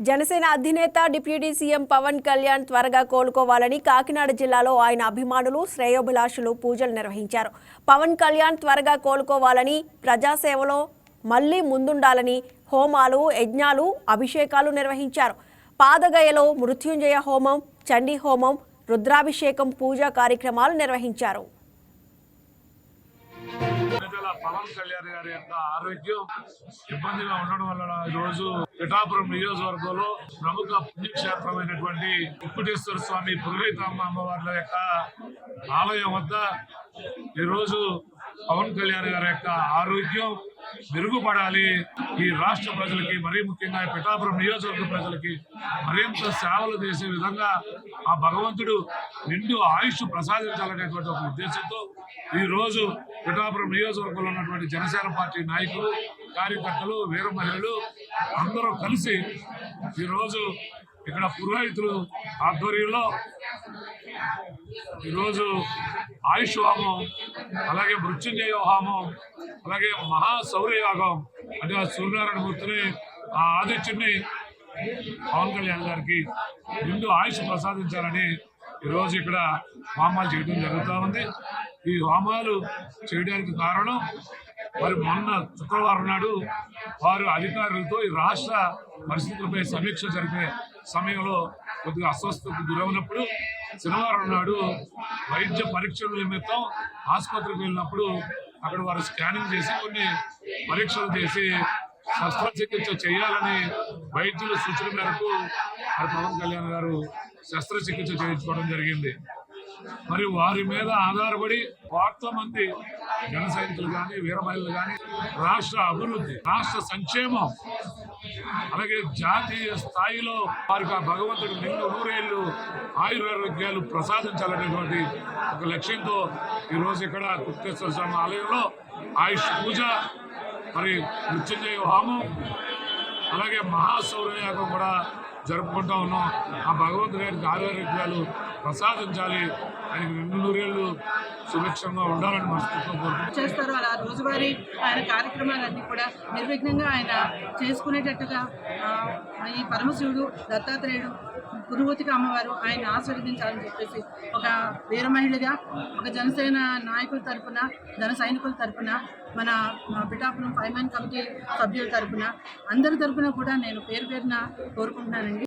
జనసేన అధినేత deputy CM Pawan Kalyan త్వరగా కోలుకోవాలని కాకినాడ జిల్లాలో ఆయన అభిమానులు శ్రేయోభిలాషులు పూజలు నిర్వహించారు. పవన్ కళ్యాణ్ త్వరగా కోలుకోవాలని, ప్రజాసేవలో మళ్లీ ముందుండాలని హోమాలు, యజ్ఞాలు, అభిషేకాలు నిర్వహించారు. పాదగయలో మృత్యుంజయ హోమం, చండీ హోమం, రుద్రాభిషేకం పూజా కార్యక్రమాలు నిర్వహించారు. పవన్ కళ్యాణ్ గారి యొక్క ఆరోగ్యం ఇబ్బందిగా ఉండడం వల్ల ఈరోజు పిఠాపురం నియోజకవర్గంలో ప్రముఖ పుణ్యక్షేత్రమైనటువంటి వెంకటేశ్వర స్వామి పురోహితమ్మ అమ్మవార్ల యొక్క ఆలయం వద్ద ఈరోజు పవన్ కళ్యాణ్ గారి యొక్క ఆరోగ్యం మెరుగుపడాలి, ఈ రాష్ట్ర ప్రజలకి, మరీ ముఖ్యంగా పిఠాపురం నియోజకవర్గ ప్రజలకి మరింత సేవలు చేసే విధంగా ఆ భగవంతుడు నిండు ఆయుష్ ప్రసాదించాలనేటువంటి ఒక ఉద్దేశంతో ఈ రోజు పిఠాపురం నియోజకవర్గంలో ఉన్నటువంటి జనసేన పార్టీ నాయకులు, కార్యకర్తలు, వీర మహిళలు అందరూ కలిసి ఈరోజు ఇక్కడ పురోహితులు ఆధ్వర్యంలో ఈరోజు ఆయుష్ హోమం, అలాగే మృత్యుంజయ హోమం, అలాగే మహాశౌర్యయాగం అంటే ఆ సూర్యనారాయణ మూర్తిని, ఆ ఆదిత్యుని పవన్ కళ్యాణ్ గారికి నిండు ఆయుష్ ప్రసాదించాలని ఈరోజు ఇక్కడ హోమాలు చేయడం జరుగుతూ ఉంది. ఈ హోమాలు చేయడానికి కారణం మరి మొన్న శుక్రవారం నాడు వారు అధికారులతో ఈ రాష్ట్ర పరిస్థితులపై సమీక్ష జరిపే సమయంలో కొద్దిగా అస్వస్థతకు గురవునప్పుడు శనివారం నాడు వైద్య పరీక్షల నిమిత్తం ఆసుపత్రికి వెళ్ళినప్పుడు అక్కడ వారు స్కానింగ్ చేసి కొన్ని పరీక్షలు చేసి శస్త్రచికిత్స చేయాలని వైద్యుల సూచన మేరకు మరి పవన్ కళ్యాణ్ గారు శస్త్రచికిత్స చేయించుకోవడం జరిగింది. మరి వారి మీద ఆధారపడి కోట్ల మంది జన సైనికులు కానీ, వీర మహిళలు కానీ రాష్ట్ర అభివృద్ధి, రాష్ట్ర సంక్షేమం, అలాగే జాతీయ స్థాయిలో వారికి ఆ భగవంతుడు నిండు నూరేళ్లు ఆయురారోగ్యాలు ప్రసాదించాలనేటువంటి ఒక లక్ష్యంతో ఈరోజు ఇక్కడ వెంకటేశ్వర స్వామి ఆలయంలో ఆయుష్ పూజ, మరి మృత్యుంజయ హోమం, అలాగే మహాశౌర్యయాగం కూడా జరుపుకుంటూ ఉన్నాం. ఆ భగవంతుడి గారికి ఆరోగ్యాలు ప్రసాదించాలి, ఆయనకు నిండు నూరేళ్లు సుభిక్షంగా ఉండాలని మనస్ఫూర్తిగా చేస్తారు. అలా రోజువారీ ఆయన కార్యక్రమాలన్నీ కూడా నిర్విఘ్నంగా ఆయన చేసుకునేటట్టుగా ఈ పరమశివుడు, దత్తాత్రేయుడు, గురువతికి అమ్మవారు ఆయన ఆశీర్వదించాలని చెప్పేసి ఒక వీర మహిళగా, ఒక జనసేన నాయకుల తరఫున, జన సైనికుల తరఫున, మన పిఠాపురం ఫైర్మ్యాన్ కమిటీ సభ్యుల తరఫున, అందరి తరఫున కూడా నేను పేరు పేరున కోరుకుంటున్నానండి.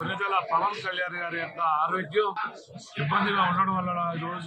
పవన్ కళ్యాణ్ గారి యొక్క ఆరోగ్యం ఇబ్బందిగా ఉండడం వల్ల ఈరోజు